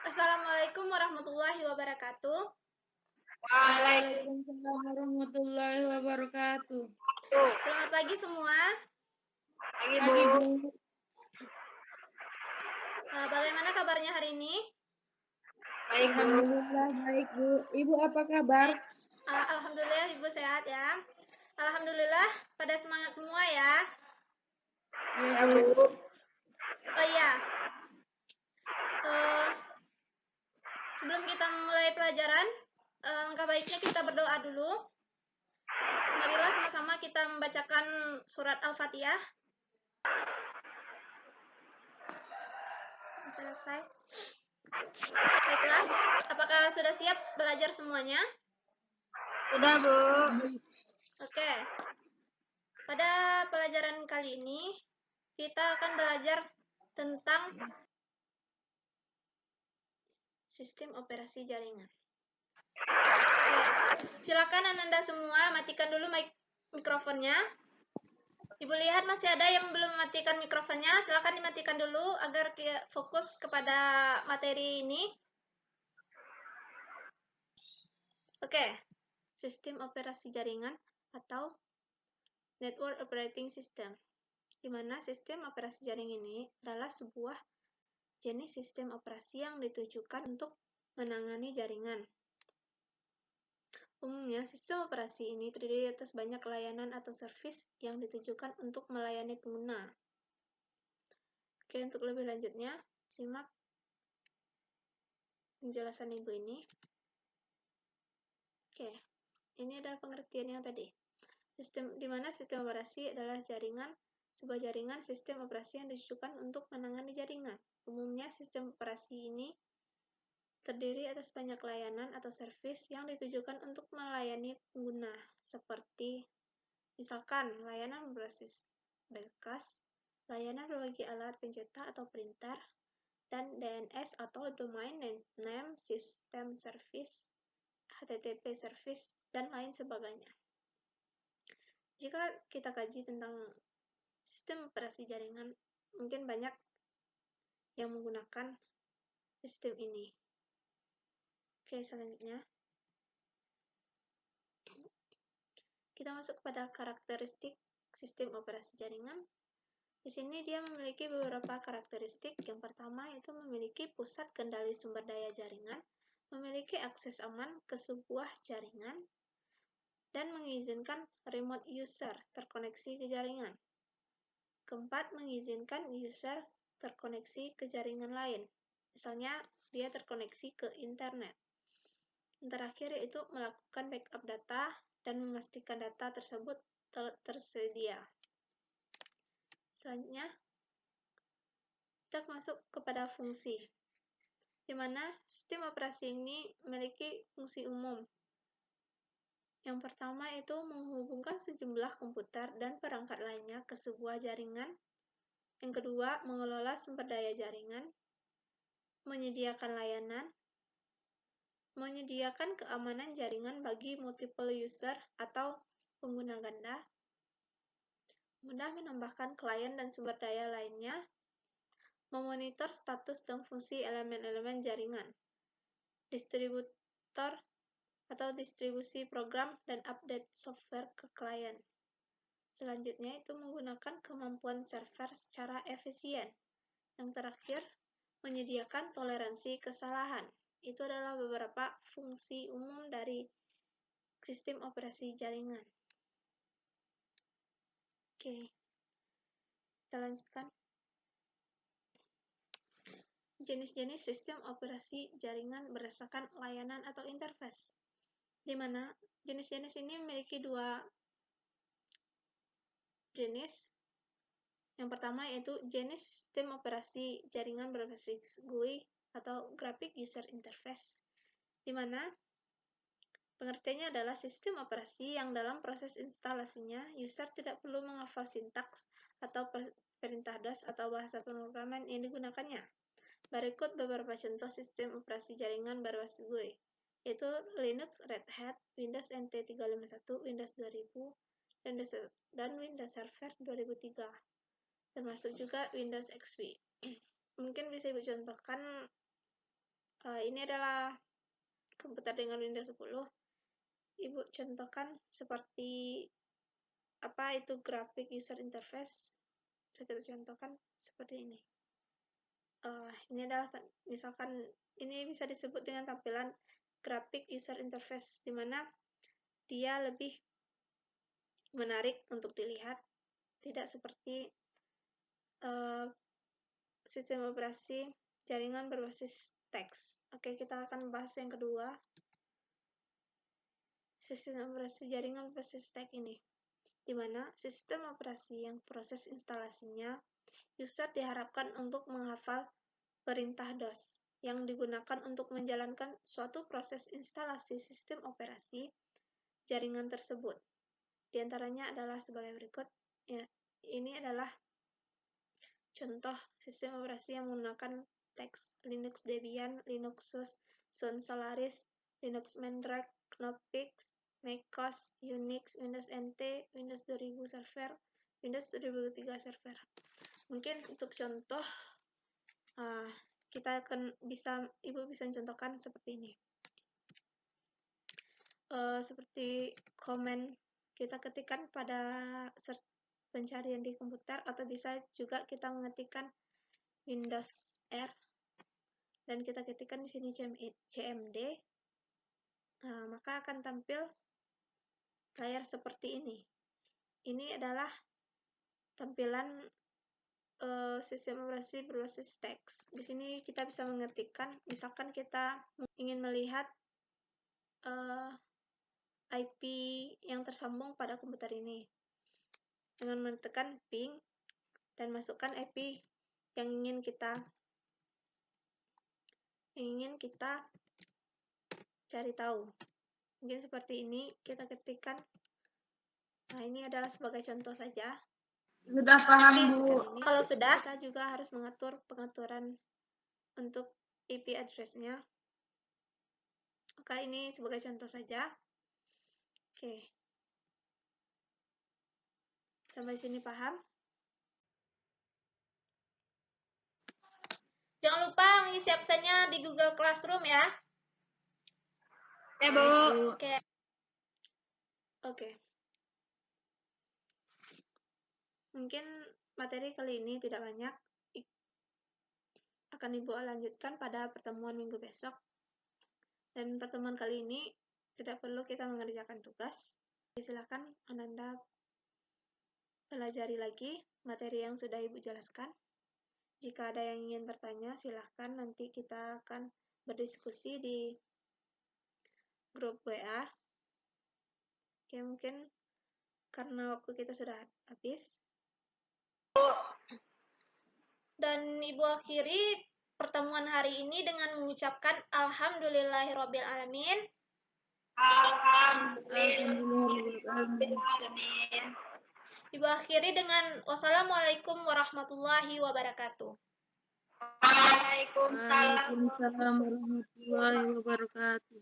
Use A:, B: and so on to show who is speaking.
A: Assalamualaikum warahmatullahi wabarakatuh.
B: Waalaikumsalam warahmatullahi wabarakatuh.
A: Selamat pagi semua.
B: Pagi, Bu.
A: Bagaimana kabarnya hari ini?
B: Baik, Bu. Alhamdulillah baik, Bu. Ibu apa kabar?
A: Alhamdulillah Ibu sehat ya. Alhamdulillah pada semangat semua ya.
B: Iya, Bu.
A: Oh iya. Sebelum kita mulai pelajaran, langkah baiknya kita berdoa dulu. Marilah sama-sama kita membacakan surat Al-Fatihah. Selesai. Baiklah, apakah sudah siap belajar semuanya?
B: Sudah, Bu.
A: Oke. Pada pelajaran kali ini, kita akan belajar tentang sistem operasi jaringan. Silakan Anda semua matikan dulu mikrofonnya. Ibu lihat masih ada yang belum mematikan mikrofonnya. Silakan dimatikan dulu agar fokus kepada materi ini. Oke. Sistem operasi jaringan atau Network Operating System, di mana sistem operasi jaringan ini adalah sebuah jenis sistem operasi yang ditujukan untuk menangani jaringan. Umumnya, sistem operasi ini terdiri atas banyak layanan atau servis yang ditujukan untuk melayani pengguna. Oke, untuk lebih lanjutnya, simak penjelasan Ibu ini. Oke, ini adalah pengertian yang tadi. Di mana sistem operasi adalah sebuah jaringan sistem operasi yang ditujukan untuk menangani jaringan. Umumnya, sistem operasi ini terdiri atas banyak layanan atau servis yang ditujukan untuk melayani pengguna, seperti misalkan layanan berbasis berkas, layanan berbagi alat pencetak atau printer, dan DNS atau Domain Name System Service, HTTP Service, dan lain sebagainya. Jika kita kaji tentang sistem operasi jaringan, mungkin banyak yang menggunakan sistem ini. Oke, selanjutnya kita masuk pada karakteristik sistem operasi jaringan. Di sini dia memiliki beberapa karakteristik. Yang pertama yaitu memiliki pusat kendali sumber daya jaringan, memiliki akses aman ke sebuah jaringan, dan mengizinkan remote user terkoneksi ke jaringan. Keempat, mengizinkan user terkoneksi ke jaringan lain. Misalnya, dia terkoneksi ke internet. Yang terakhir yaitu melakukan backup data dan memastikan data tersebut tersedia. Selanjutnya, kita masuk kepada fungsi, di mana sistem operasi ini memiliki fungsi umum. Yang pertama itu menghubungkan sejumlah komputer dan perangkat lainnya ke sebuah jaringan. Yang kedua, mengelola sumber daya jaringan, menyediakan layanan, menyediakan keamanan jaringan bagi multiple user atau pengguna ganda, mudah menambahkan klien dan sumber daya lainnya, memonitor status dan fungsi elemen-elemen jaringan, distributor atau distribusi program dan update software ke klien. Selanjutnya itu menggunakan kemampuan server secara efisien. Yang terakhir, menyediakan toleransi kesalahan. Itu adalah beberapa fungsi umum dari sistem operasi jaringan. Oke, kita lanjutkan. Jenis-jenis sistem operasi jaringan berdasarkan layanan atau interface, di mana jenis-jenis ini memiliki dua jenis. Yang pertama yaitu jenis sistem operasi jaringan berbasis GUI atau Graphic User Interface, di mana pengertiannya adalah sistem operasi yang dalam proses instalasinya, user tidak perlu menghafal sintaks atau perintah DOS atau bahasa pemrograman yang digunakannya. Berikut beberapa contoh sistem operasi jaringan berbasis GUI, yaitu Linux, Red Hat, Windows NT 351, Windows 2000, dan Windows Server 2003, termasuk juga Windows XP. Mungkin bisa Ibu contohkan Ini adalah komputer dengan Windows 10. Ibu contohkan seperti apa itu graphic user interface. Bisa kita contohkan seperti ini. Ini adalah misalkan ini bisa disebut dengan tampilan graphic user interface, di mana dia lebih menarik untuk dilihat, tidak seperti sistem operasi jaringan berbasis teks. Oke, kita akan bahas yang kedua. Sistem operasi jaringan berbasis teks ini, di mana sistem operasi yang proses instalasinya user diharapkan untuk menghafal perintah DOS yang digunakan untuk menjalankan suatu proses instalasi sistem operasi jaringan tersebut. Di antaranya adalah sebagai berikut. Ya, ini adalah contoh sistem operasi yang menggunakan teks: Linux Debian, Linux SUSE, Sun Solaris, Linux Mandrake, Knoppix, macOS, Unix, Windows NT, Windows 2000 Server, Windows 2003 Server. Mungkin untuk contoh, Ibu bisa contohkan seperti ini. Seperti komen kita ketikkan pada pencarian di komputer, atau bisa juga kita mengetikkan Windows R dan kita ketikkan di sini cmd, maka akan tampil layar seperti ini. Ini adalah tampilan sistem operasi berbasis teks. Di sini kita bisa mengetikkan, misalkan kita ingin melihat IP yang tersambung pada komputer ini, dengan mentekan ping dan masukkan IP yang ingin kita cari tahu. Mungkin seperti ini kita ketikkan. Nah, ini adalah sebagai contoh saja.
B: Sudah paham, Bu.
A: Kalau sudah, kita juga harus mengatur pengaturan untuk IP address-nya. Oke, ini sebagai contoh saja. Oke. Sampai sini paham? Jangan lupa mengisi absennya di Google Classroom ya.
B: Ya, Bu.
A: Oke. Mungkin materi kali ini tidak banyak. Akan Ibu lanjutkan pada pertemuan minggu besok. Dan pertemuan kali ini tidak perlu kita mengerjakan tugas. Silakan Ananda pelajari lagi materi yang sudah Ibu jelaskan. Jika ada yang ingin bertanya, silakan, nanti kita akan berdiskusi di grup WA. Oke, mungkin karena waktu kita sudah habis. Dan Ibu akhiri pertemuan hari ini dengan mengucapkan Alhamdulillahirrabbilalamin.
B: Alhamdulillahirrahmanirrahim.
A: Ibu akhiri dengan wassalamualaikum warahmatullahi wabarakatuh.
B: Waalaikumsalam warahmatullahi wabarakatuh.